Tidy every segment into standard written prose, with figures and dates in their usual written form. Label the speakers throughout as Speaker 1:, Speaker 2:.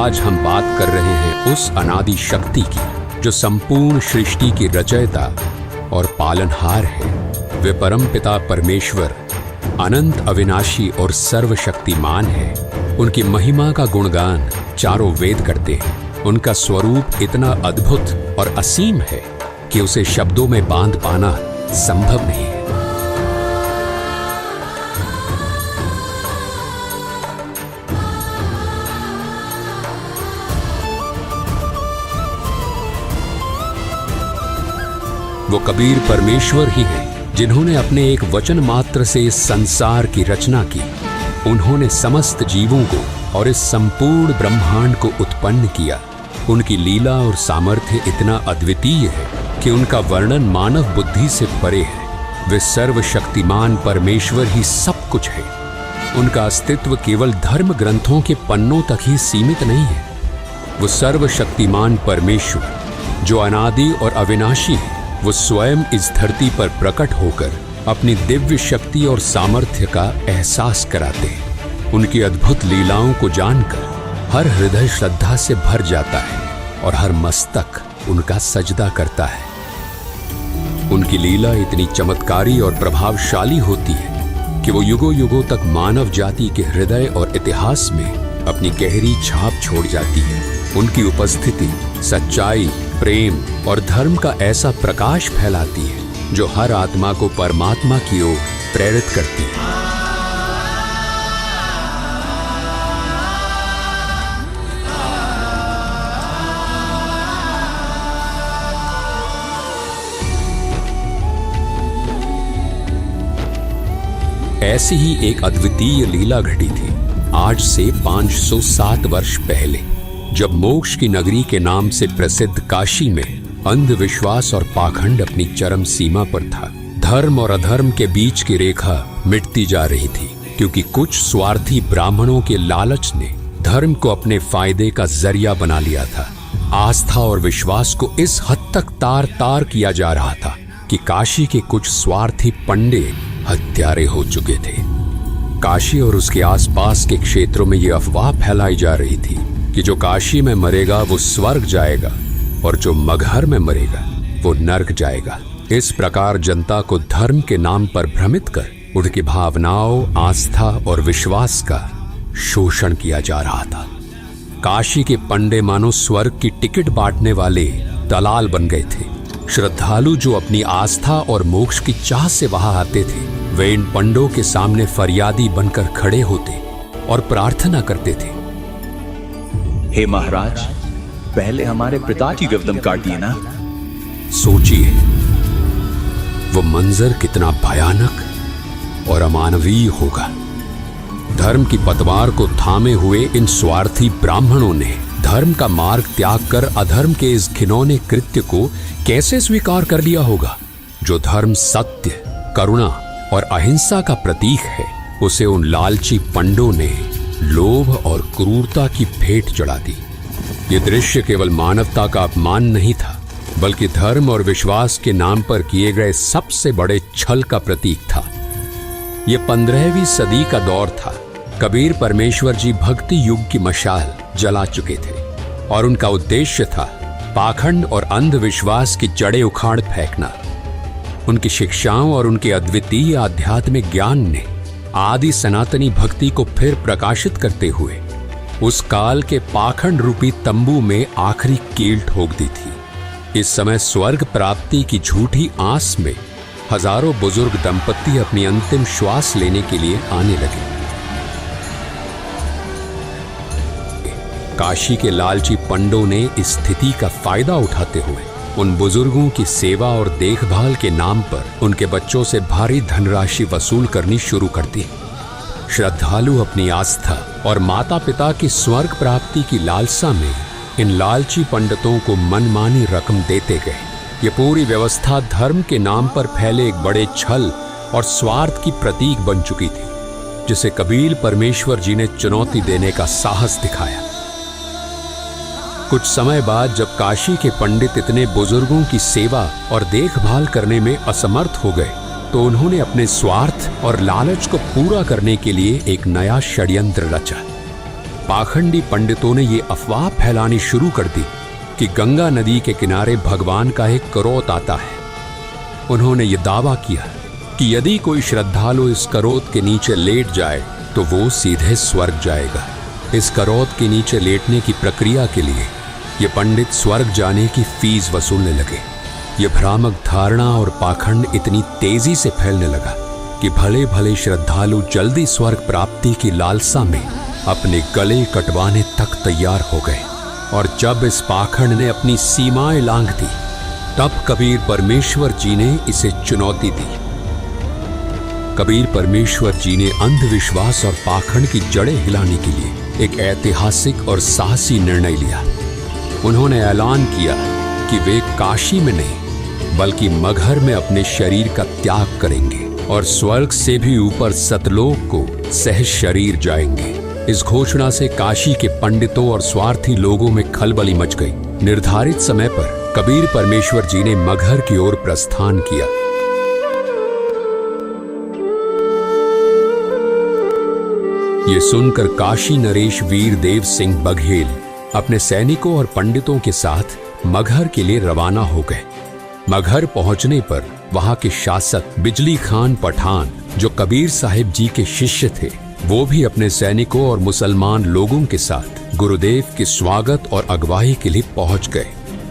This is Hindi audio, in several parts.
Speaker 1: आज हम बात कर रहे हैं उस अनादि शक्ति की जो संपूर्ण सृष्टि की रचयिता और पालनहार है। वे परमपिता परमेश्वर अनंत अविनाशी और सर्वशक्तिमान है। उनकी महिमा का गुणगान चारों वेद करते हैं। उनका स्वरूप इतना अद्भुत और असीम है कि उसे शब्दों में बांध पाना संभव नहीं है। वो कबीर परमेश्वर ही हैं जिन्होंने अपने एक वचन मात्र से इस संसार की रचना की। उन्होंने समस्त जीवों को और इस संपूर्ण ब्रह्मांड को उत्पन्न किया। उनकी लीला और सामर्थ्य इतना अद्वितीय है कि उनका वर्णन मानव बुद्धि से परे है। वे सर्वशक्तिमान परमेश्वर ही सब कुछ है। उनका अस्तित्व केवल धर्म ग्रंथों के पन्नों तक ही सीमित नहीं है। वो सर्वशक्तिमान परमेश्वर जो अनादि और अविनाशी है, वो स्वयं इस धरती पर प्रकट होकर अपनी दिव्य शक्ति और सामर्थ्य का एहसास कराते हैं। उनकी अद्भुत लीलाओं को जानकर हर हृदय श्रद्धा से भर जाता है और हर मस्तक उनका सजदा करता है। उनकी लीला इतनी चमत्कारी और प्रभावशाली होती है कि वो युगों युगों तक मानव जाति के हृदय और इतिहास में अपनी गहरी छाप छोड़ जाती है। उनकी उपस्थिति सच्चाई, प्रेम और धर्म का ऐसा प्रकाश फैलाती है जो हर आत्मा को परमात्मा की ओर प्रेरित करती है। ऐसी ही एक अद्वितीय लीला घटी थी आज से 507 वर्ष पहले, जब मोक्ष की नगरी के नाम से प्रसिद्ध काशी में अंधविश्वास और पाखंड अपनी चरम सीमा पर था। धर्म और अधर्म के बीच की रेखा मिटती जा रही थी क्योंकि कुछ स्वार्थी ब्राह्मणों के लालच ने धर्म को अपने फायदे का जरिया बना लिया था। आस्था और विश्वास को इस हद तक तार तार किया जा रहा था कि काशी के कुछ स्वार्थी पंडे हत्यारे हो चुके थे। काशी और उसके आसपास के क्षेत्रों में यह अफवाह फैलाई जा रही थी कि जो काशी में मरेगा वो स्वर्ग जाएगा और जो मगहर में मरेगा वो नर्क जाएगा। इस प्रकार जनता को धर्म के नाम पर भ्रमित कर उनकी भावनाओं, आस्था और विश्वास का शोषण किया जा रहा था। काशी के पंडे मानो स्वर्ग की टिकट बांटने वाले दलाल बन गए थे। श्रद्धालु जो अपनी आस्था और मोक्ष की चाह से वहां आते थे, वे इन पंडों के सामने फरियादी बनकर खड़े होते और प्रार्थना करते थे,
Speaker 2: हे महाराज, पहले हमारे पिता की गर्दन काट दिए ना।
Speaker 1: सोचिए वो मंजर कितना भयानक और अमानवीय होगा। धर्म की पतवार को थामे हुए इन स्वार्थी ब्राह्मणों ने धर्म का मार्ग त्याग कर अधर्म के इस घिनौने कृत्य को कैसे स्वीकार कर लिया होगा। जो धर्म सत्य, करुणा और अहिंसा का प्रतीक है, उसे उन लालची पंडों ने लोभ और क्रूरता की भेंट चढ़ा दी। ये दृश्य केवल मानवता का अपमान नहीं था, बल्कि धर्म और विश्वास के नाम पर किए गए सबसे बड़े छल का प्रतीक था। ये 15वीं सदी का दौर था। कबीर परमेश्वर जी भक्ति युग की मशाल जला चुके थे और उनका उद्देश्य था पाखंड और अंधविश्वास की जड़ें उखाड़ फेंकना। उनकी शिक्षाओं और उनके अद्वितीय आध्यात्मिक ज्ञान ने आदि सनातनी भक्ति को फिर प्रकाशित करते हुए उस काल के पाखंड रूपी तंबू में आखिरी कील ठोक दी थी। इस समय स्वर्ग प्राप्ति की झूठी आस में हजारों बुजुर्ग दंपत्ति अपनी अंतिम श्वास लेने के लिए आने लगे। काशी के लालची पंडों ने इस स्थिति का फायदा उठाते हुए उन बुजुर्गों की सेवा और देखभाल के नाम पर उनके बच्चों से भारी धनराशि वसूल करनी शुरू कर दी। श्रद्धालु अपनी आस्था और माता पिता की स्वर्ग प्राप्ति की लालसा में इन लालची पंडितों को मनमानी रकम देते गए। ये पूरी व्यवस्था धर्म के नाम पर फैले एक बड़े छल और स्वार्थ की प्रतीक बन चुकी थी, जिसे कबीर परमेश्वर जी ने चुनौती देने का साहस दिखाया। कुछ समय बाद जब काशी के पंडित इतने बुजुर्गों की सेवा और देखभाल करने में असमर्थ हो गए, तो उन्होंने अपने स्वार्थ और लालच को पूरा करने के लिए एक नया षड्यंत्र रचा। पाखंडी पंडितों ने ये अफवाह फैलानी शुरू कर दी कि गंगा नदी के किनारे भगवान का एक करोत आता है। उन्होंने ये दावा किया कि यदि कोई श्रद्धालु इस करोत के नीचे लेट जाए तो वो सीधे स्वर्ग जाएगा। इस करोत के नीचे लेटने की प्रक्रिया के लिए ये पंडित स्वर्ग जाने की फीस वसूलने लगे। ये भ्रामक धारणा और पाखंड इतनी तेजी से फैलने लगा कि भले भले श्रद्धालु जल्दी स्वर्ग प्राप्ति की लालसा में अपने गले कटवाने तक तैयार हो गए। और जब इस पाखंड ने अपनी सीमाएं लांघ दी, तब कबीर परमेश्वर जी ने इसे चुनौती दी। कबीर परमेश्वर जी ने अंधविश्वास और पाखंड की जड़ें हिलाने के लिए एक ऐतिहासिक और साहसी निर्णय लिया। उन्होंने ऐलान किया कि वे काशी में नहीं बल्कि मगहर में अपने शरीर का त्याग करेंगे और स्वर्ग से भी ऊपर सतलोक को सह शरीर जाएंगे। इस घोषणा से काशी के पंडितों और स्वार्थी लोगों में खलबली मच गई। निर्धारित समय पर कबीर परमेश्वर जी ने मगहर की ओर प्रस्थान किया। ये सुनकर काशी नरेश वीर देव सिंह बघेल अपने सैनिकों और पंडितों के साथ मगहर के लिए रवाना हो गए। मगहर पहुंचने पर वहां के शासक बिजली खान पठान, जो कबीर साहिब जी के शिष्य थे, वो भी अपने सैनिकों और मुसलमान लोगों के साथ गुरुदेव के स्वागत और अगवाई के लिए पहुंच गए।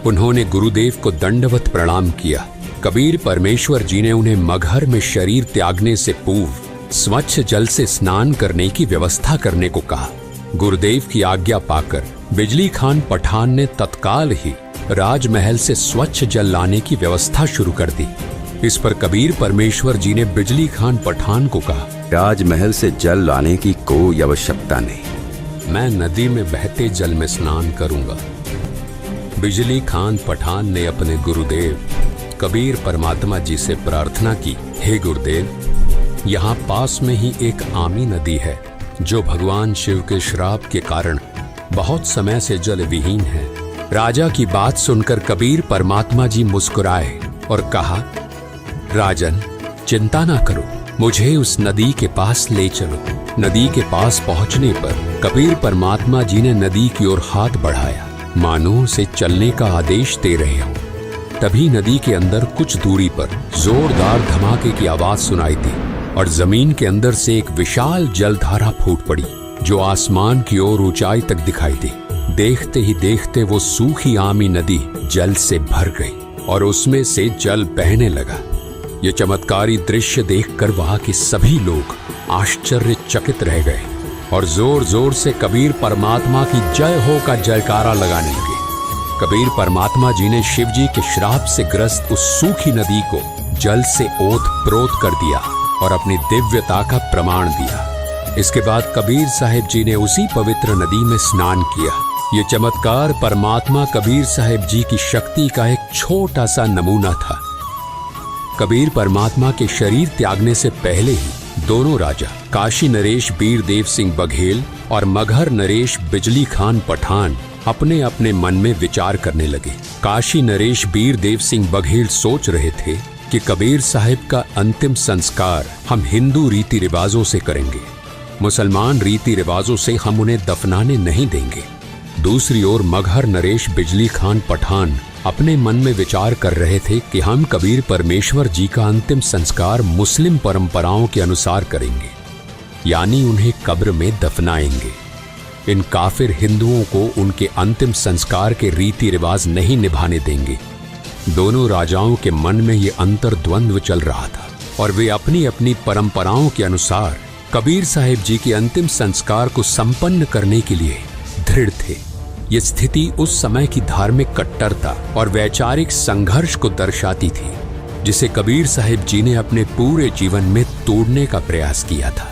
Speaker 1: उन्होंने गुरुदेव को दंडवत प्रणाम किया। कबीर परमेश्वर जी ने उन्हें मगहर में शरीर त्यागने से पूर्व स्वच्छ जल से स्नान करने की व्यवस्था करने को कहा। गुरुदेव की आज्ञा पाकर बिजली खान पठान ने तत्काल ही राजमहल से स्वच्छ जल लाने की व्यवस्था शुरू कर दी। इस पर कबीर परमेश्वर जी ने बिजली खान पठान को कहा,
Speaker 3: राजमहल से जल लाने की कोई आवश्यकता नहीं,
Speaker 1: मैं नदी में बहते जल में स्नान करूंगा। बिजली खान पठान ने अपने गुरुदेव कबीर परमात्मा जी से प्रार्थना की, हे गुरुदेव, यहाँ पास में ही एक आमी नदी है जो भगवान शिव के श्राप के कारण बहुत समय से जल विहीन है। राजा की बात सुनकर कबीर परमात्मा जी मुस्कुराए और कहा, राजन, चिंता ना करो, मुझे उस नदी के पास ले चलो। नदी के पास पहुंचने पर कबीर परमात्मा जी ने नदी की ओर हाथ बढ़ाया, मानो उसे चलने का आदेश दे रहे हो। तभी नदी के अंदर कुछ दूरी पर जोरदार धमाके की आवाज सुनाई दी और जमीन के अंदर से एक विशाल जलधारा फूट पड़ी जो आसमान की ओर ऊंचाई तक दिखाई दी। देखते ही देखते वो सूखी आमी नदी जल से भर गई और उसमें से जल बहने लगा। ये चमत्कारी दृश्य देखकर वहां के सभी लोग आश्चर्यचकित रह गए और जोर जोर से कबीर परमात्मा की जय हो का जयकारा लगाने लगे। कबीर परमात्मा जी ने शिव जी के श्राप से ग्रस्त उस सूखी नदी को जल से ओत प्रोत कर दिया और अपनी दिव्यता का प्रमाण दिया। इसके बाद कबीर साहिब जी ने उसी पवित्र नदी में स्नान किया। ये चमत्कार परमात्मा कबीर साहिब जी की शक्ति का एक छोटा सा नमूना था। कबीर परमात्मा के शरीर त्यागने से पहले ही दोनों राजा काशी नरेश वीर देव सिंह बघेल और मगहर नरेश बिजली खान पठान अपने अपने मन में विचार करने लगे। काशी नरेश वीर देव सिंह बघेल सोच रहे थे कि कबीर साहिब का अंतिम संस्कार हम हिंदू रीति रिवाजों से करेंगे, मुसलमान रीति रिवाजों से हम उन्हें दफनाने नहीं देंगे। दूसरी ओर मगहर नरेश बिजली खान पठान अपने मन में विचार कर रहे थे कि हम कबीर परमेश्वर जी का अंतिम संस्कार मुस्लिम परंपराओं के अनुसार करेंगे, यानी उन्हें कब्र में दफनाएंगे। इन काफिर हिंदुओं को उनके अंतिम संस्कार के रीति रिवाज नहीं निभाने देंगे। दोनों राजाओं के मन में ये अंतर्द्वंद्व चल रहा था और वे अपनी अपनी परंपराओं के अनुसार कबीर साहिब जी के अंतिम संस्कार को संपन्न करने के लिए दृढ़ थे। ये स्थिति उस समय की धार्मिक कट्टरता और वैचारिक संघर्ष को दर्शाती थी, जिसे कबीर साहिब जी ने अपने पूरे जीवन में तोड़ने का प्रयास किया था।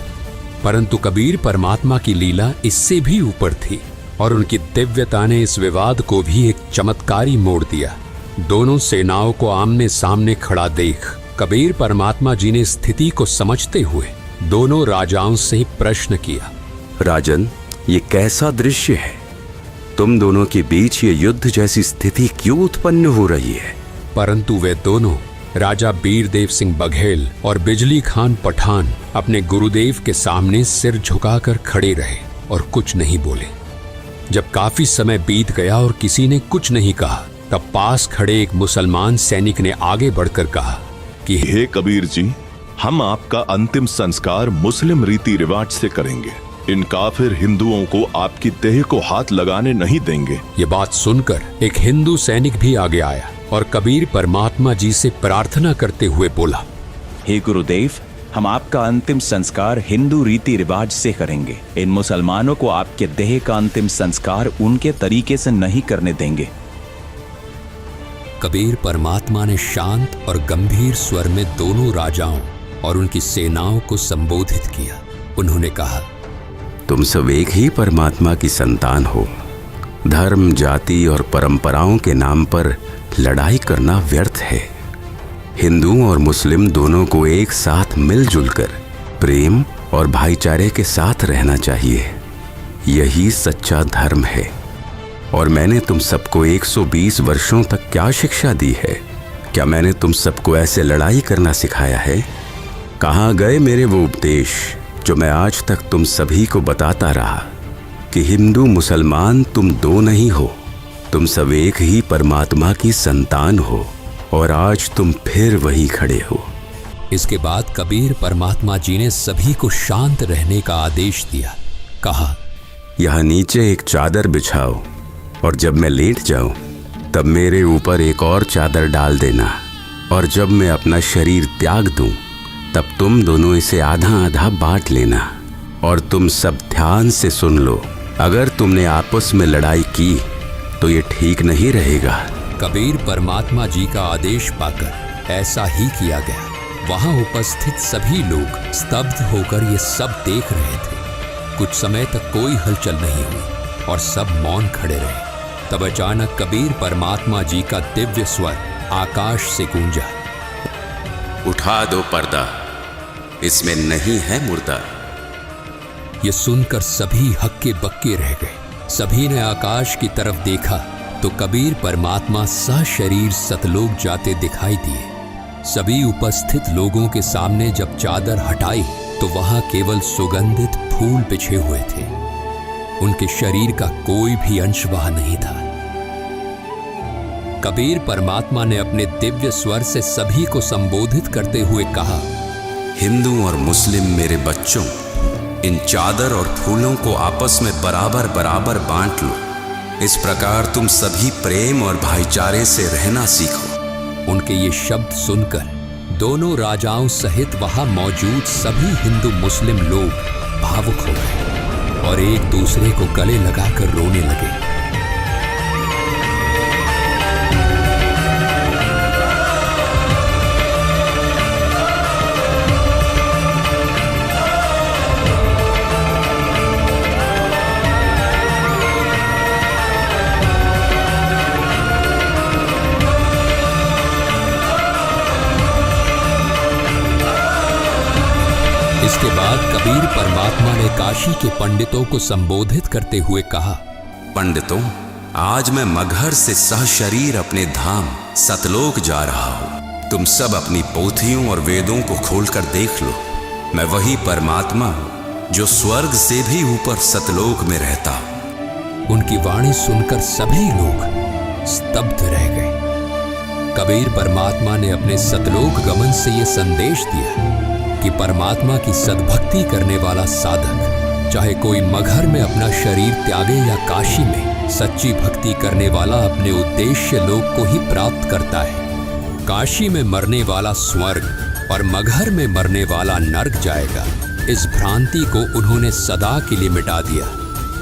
Speaker 1: परंतु कबीर परमात्मा की लीला इससे भी ऊपर थी और उनकी दिव्यता ने इस विवाद को भी एक चमत्कारी मोड़ दिया। दोनों सेनाओं को आमने सामने खड़ा देख कबीर परमात्मा जी ने स्थिति को समझते हुए दोनों राजाओं से प्रश्न किया,
Speaker 3: राजन, ये कैसा दृश्य है? तुम दोनों के बीच ये युद्ध जैसी स्थिति क्यों उत्पन्न हो रही है?
Speaker 1: परंतु वे दोनों राजा वीर देव सिंह बघेल और बिजली खान पठान अपने गुरुदेव के सामने सिर झुकाकर खड़े रहे और कुछ नहीं बोले। जब काफी समय बीत गया और किसी ने कुछ नहीं कहा, तब पास खड़े एक मुसलमान सैनिक ने आगे बढ़कर कहा कि
Speaker 4: हे कबीर जी, हम आपका अंतिम संस्कार मुस्लिम रीति रिवाज से करेंगे। इन काफिर हिंदुओं को आपकी देह को हाथ लगाने नहीं देंगे।
Speaker 1: ये बात सुनकर एक हिंदू सैनिक भी आगे आया और कबीर परमात्मा जी से प्रार्थना करते हुए बोला,
Speaker 2: हे गुरुदेव, हम आपका अंतिम संस्कार हिंदू रीति रिवाज से करेंगे। इन मुसलमानों को आपके देह का अंतिम संस्कार उनके तरीके से नहीं करने देंगे।
Speaker 1: कबीर परमात्मा ने शांत और गंभीर स्वर में दोनों राजाओं और उनकी सेनाओं को संबोधित किया। उन्होंने कहा,
Speaker 3: तुम सब एक ही परमात्मा की संतान हो। धर्म, जाति और परंपराओं के नाम पर लड़ाई करना व्यर्थ है। हिंदू और मुस्लिम दोनों को एक साथ मिलजुल कर प्रेम और भाईचारे के साथ रहना चाहिए। यही सच्चा धर्म है। और मैंने तुम सबको 120 वर्षों तक क्या शिक्षा दी है? क्या मैंने तुम सबको ऐसे लड़ाई करना सिखाया है? कहाँ गए मेरे वो उपदेश जो मैं आज तक तुम सभी को बताता रहा कि हिंदू मुसलमान तुम दो नहीं हो, तुम सब एक ही परमात्मा की संतान हो। और आज तुम फिर वही खड़े हो।
Speaker 1: इसके बाद कबीर परमात्मा जी ने सभी को शांत रहने का आदेश दिया। कहा,
Speaker 3: यहाँ नीचे एक चादर बिछाओ और जब मैं लेट जाऊं तब मेरे ऊपर एक और चादर डाल देना। और जब मैं अपना शरीर त्याग दूं तब तुम दोनों इसे आधा आधा बांट लेना। और तुम सब ध्यान से सुन लो, अगर तुमने आपस में लड़ाई की तो ये ठीक नहीं रहेगा।
Speaker 1: कबीर परमात्मा जी का आदेश पाकर ऐसा ही किया गया। वहां उपस्थित सभी लोग स्तब्ध होकर ये सब देख रहे थे। कुछ समय तक कोई हलचल नहीं हुई और सब मौन खड़े रहे। तब अचानक कबीर परमात्मा जी का दिव्य स्वर आकाश से गूंजा,
Speaker 3: उठा दो पर्दा, इसमें नहीं है मुर्दा।
Speaker 1: ये सुनकर सभी हक्के बक्के रह गए। सभी ने आकाश की तरफ देखा तो कबीर परमात्मा सशरीर सतलोक जाते दिखाई दिए। सभी उपस्थित लोगों के सामने जब चादर हटाई तो वहां केवल सुगंधित फूल बिछे हुए थे। उनके शरीर का कोई भी अंश वहां नहीं था। कबीर परमात्मा ने अपने दिव्य स्वर से सभी को संबोधित करते हुए कहा,
Speaker 3: हिंदू और मुस्लिम मेरे बच्चों, इन चादर और फूलों को आपस में बराबर बराबर बांट लो। इस प्रकार तुम सभी प्रेम और भाईचारे से रहना सीखो।
Speaker 1: उनके ये शब्द सुनकर दोनों राजाओं सहित वहां मौजूद सभी हिंदू मुस्लिम लोग भावुक हो गए और एक दूसरे को गले लगाकर रोने लगे। इसके बाद कबीर परमात्मा ने काशी के पंडितों को संबोधित करते हुए कहा,
Speaker 3: पंडितों, आज मैं मगहर से सहशरीर अपने धाम सतलोक जा रहा हूँ। तुम सब अपनी पोथियों और वेदों को खोलकर देख लो। मैं वही परमात्मा हूँ जो स्वर्ग से भी ऊपर सतलोक में रहता हूँ।
Speaker 1: उनकी वाणी सुनकर सभी लोग स्तब्ध रह गए। कबीर परमात्मा ने अपने सतलोक गमन से ये संदेश दिया कि परमात्मा की सद्भक्ति करने वाला साधक, चाहे कोई मगहर में अपना शरीर त्यागे या काशी में सच्ची भक्ति करने वाला अपने उद्देश्य लोक को ही प्राप्त करता है। काशी में मरने वाला स्वर्ग और मगहर में मरने वाला नर्क जाएगा। इस भ्रांति को उन्होंने सदा के लिए मिटा दिया।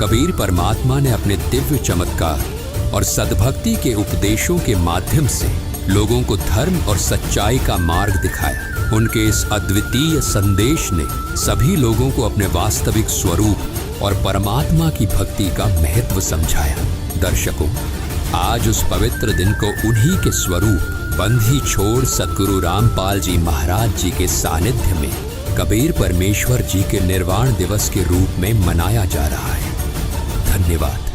Speaker 1: कबीर परमात्मा ने अपने दिव्य चमत्कार और सद्भक्ति के उपदेशों के माध्यम से लोगों को धर्म और सच्चाई का मार्ग दिखाया। उनके इस अद्वितीय संदेश ने सभी लोगों को अपने वास्तविक स्वरूप और परमात्मा की भक्ति का महत्व समझाया। दर्शकों, आज उस पवित्र दिन को उन्हीं के स्वरूप बंधी छोड़ सद्गुरु रामपाल जी महाराज जी के सानिध्य में कबीर परमेश्वर जी के निर्वाण दिवस के रूप में मनाया जा रहा है। धन्यवाद।